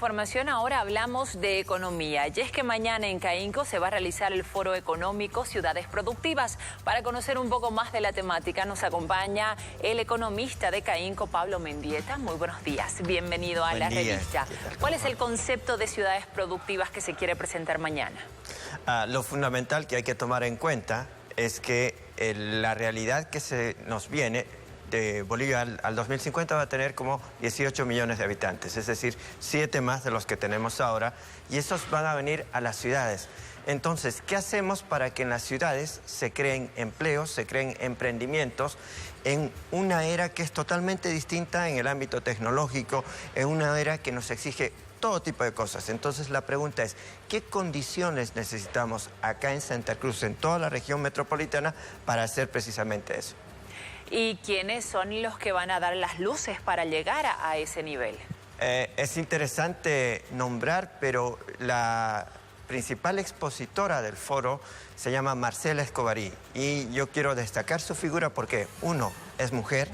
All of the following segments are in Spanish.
información ahora hablamos de economía y es que mañana en Caínco se va a realizar el Foro Económico Ciudades Productivas. Para conocer un poco más de la temática nos acompaña el economista de Caínco, Pablo Mendieta. Muy buenos días, bienvenido a la revista. ¿Cuál es el concepto de ciudades productivas que se quiere presentar mañana? Lo fundamental que hay que tomar en cuenta es que la realidad que se nos viene de Bolivia al 2050 va a tener como 18 millones de habitantes, es decir, 7 más de los que tenemos ahora, y esos van a venir a las ciudades. Entonces, ¿qué hacemos para que en las ciudades se creen empleos, se creen emprendimientos en una era que es totalmente distinta en el ámbito tecnológico, en una era que nos exige todo tipo de cosas? Entonces la pregunta es, ¿qué condiciones necesitamos acá en Santa Cruz, en toda la región metropolitana, para hacer precisamente eso? ¿Y quiénes son los que van a dar las luces para llegar a ese nivel? Es interesante nombrar, pero la principal expositora del foro se llama Marcela Escobarí, y yo quiero destacar su figura porque, 1, es mujer,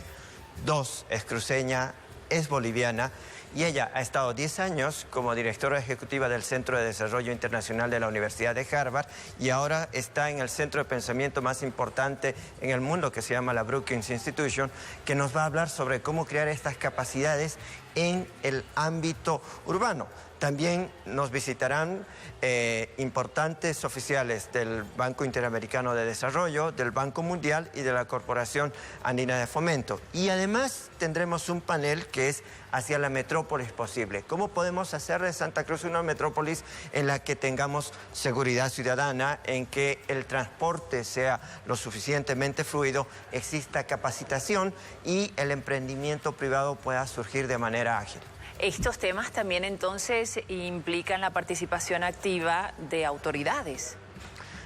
2, es cruceña, es boliviana, y ella ha estado 10 años como directora ejecutiva del Centro de Desarrollo Internacional de la Universidad de Harvard, y ahora está en el centro de pensamiento más importante en el mundo, que se llama la Brookings Institution, que nos va a hablar sobre cómo crear estas capacidades en el ámbito urbano. También nos visitarán importantes oficiales del Banco Interamericano de Desarrollo, del Banco Mundial y de la Corporación Andina de Fomento. Y además tendremos un panel que es hacia la metrópolis posible. ¿Cómo podemos hacer de Santa Cruz una metrópolis en la que tengamos seguridad ciudadana, en que el transporte sea lo suficientemente fluido, exista capacitación y el emprendimiento privado pueda surgir de manera ágil? Estos temas también entonces implican la participación activa de autoridades.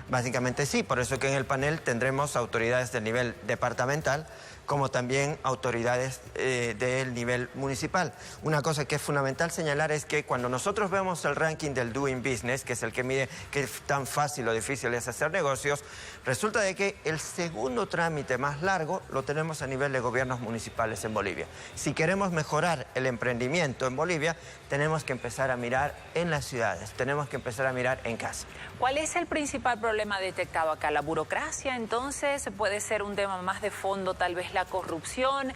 Básicamente sí, por eso que en el panel tendremos autoridades del nivel departamental, como también autoridades del nivel municipal. Una cosa que es fundamental señalar es que cuando nosotros vemos el ranking del Doing Business, que es el que mide qué tan fácil o difícil es hacer negocios, resulta de que el segundo trámite más largo lo tenemos a nivel de gobiernos municipales en Bolivia. Si queremos mejorar el emprendimiento en Bolivia, tenemos que empezar a mirar en las ciudades, tenemos que empezar a mirar en casa. ¿Cuál es el principal problema detectado acá? ¿La burocracia entonces? ¿Puede ser un tema más de fondo, tal vez la corrupción,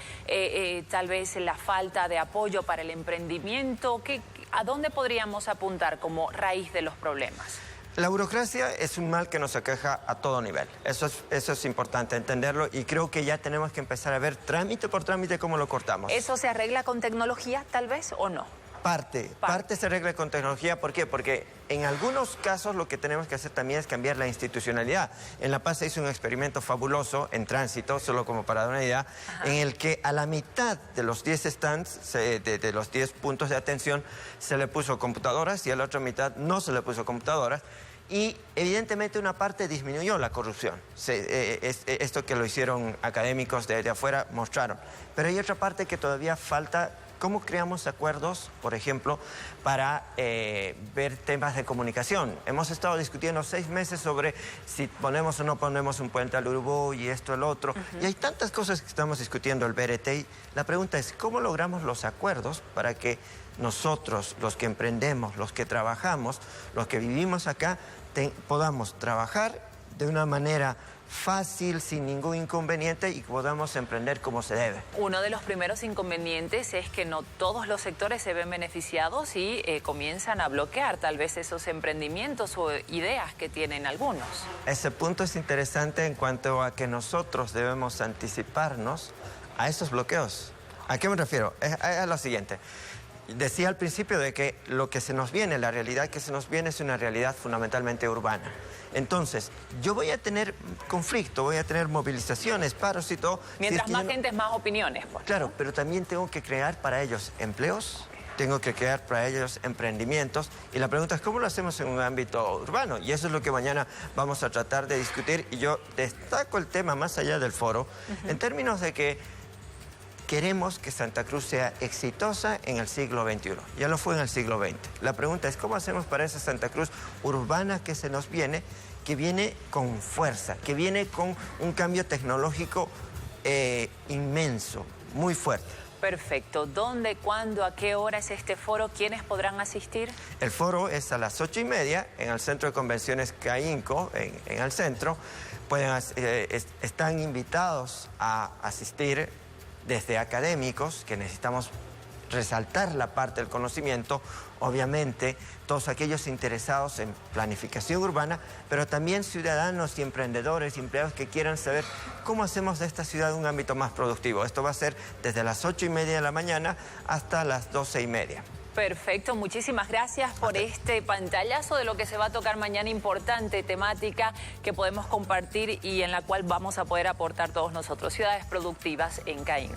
tal vez la falta de apoyo para el emprendimiento? ¿A dónde podríamos apuntar como raíz de los problemas? La burocracia es un mal que nos aqueja a todo nivel. Eso es importante entenderlo, y creo que ya tenemos que empezar a ver trámite por trámite cómo lo cortamos. ¿Eso se arregla con tecnología tal vez o no? Parte se arregla con tecnología. ¿Por qué? Porque en algunos casos lo que tenemos que hacer también es cambiar la institucionalidad. En La Paz se hizo un experimento fabuloso en tránsito, solo como para dar una idea, en el que a la mitad de los 10 stands, de los 10 puntos de atención, se le puso computadoras y a la otra mitad no se le puso computadoras. Y evidentemente una parte disminuyó la corrupción. Esto que lo hicieron académicos de afuera mostraron. Pero hay otra parte que todavía falta. ¿Cómo creamos acuerdos, por ejemplo, para ver temas de comunicación? Hemos estado discutiendo 6 meses sobre si ponemos o no ponemos un puente al Urubú y esto, el otro. Y hay tantas cosas que estamos discutiendo el BRT. Y la pregunta es, ¿cómo logramos los acuerdos para que nosotros, los que emprendemos, los que trabajamos, los que vivimos acá, podamos trabajar de una manera fácil, sin ningún inconveniente, y podamos emprender como se debe? Uno de los primeros inconvenientes es que no todos los sectores se ven beneficiados y comienzan a bloquear tal vez esos emprendimientos o ideas que tienen algunos. Ese punto es interesante en cuanto a que nosotros debemos anticiparnos a esos bloqueos. ¿A qué me refiero? A lo siguiente. Decía al principio de que lo que se nos viene, la realidad que se nos viene es una realidad fundamentalmente urbana. Entonces, yo voy a tener conflicto, voy a tener movilizaciones, paros y todo. Mientras más gente, más opiniones, pues. Claro, pero también tengo que crear para ellos empleos, tengo que crear para ellos emprendimientos, y la pregunta es cómo lo hacemos en un ámbito urbano, y eso es lo que mañana vamos a tratar de discutir. Y yo destaco el tema más allá del foro, en términos de que queremos que Santa Cruz sea exitosa en el siglo XXI. Ya lo fue en el siglo XX. La pregunta es, ¿cómo hacemos para esa Santa Cruz urbana que se nos viene, que viene con fuerza, que viene con un cambio tecnológico inmenso, muy fuerte? Perfecto. ¿Dónde, cuándo, a qué hora es este foro? ¿Quiénes podrán asistir? El foro es a las 8:30 en el Centro de Convenciones CAINCO, en el centro. Están invitados a asistir desde académicos, que necesitamos resaltar la parte del conocimiento, obviamente todos aquellos interesados en planificación urbana, pero también ciudadanos y emprendedores y empleados que quieran saber cómo hacemos de esta ciudad un ámbito más productivo. Esto va a ser desde las 8:30 de la mañana hasta las 12:30. Perfecto, muchísimas gracias por este pantallazo de lo que se va a tocar mañana, importante temática que podemos compartir y en la cual vamos a poder aportar todos nosotros, ciudades productivas en CAINCO.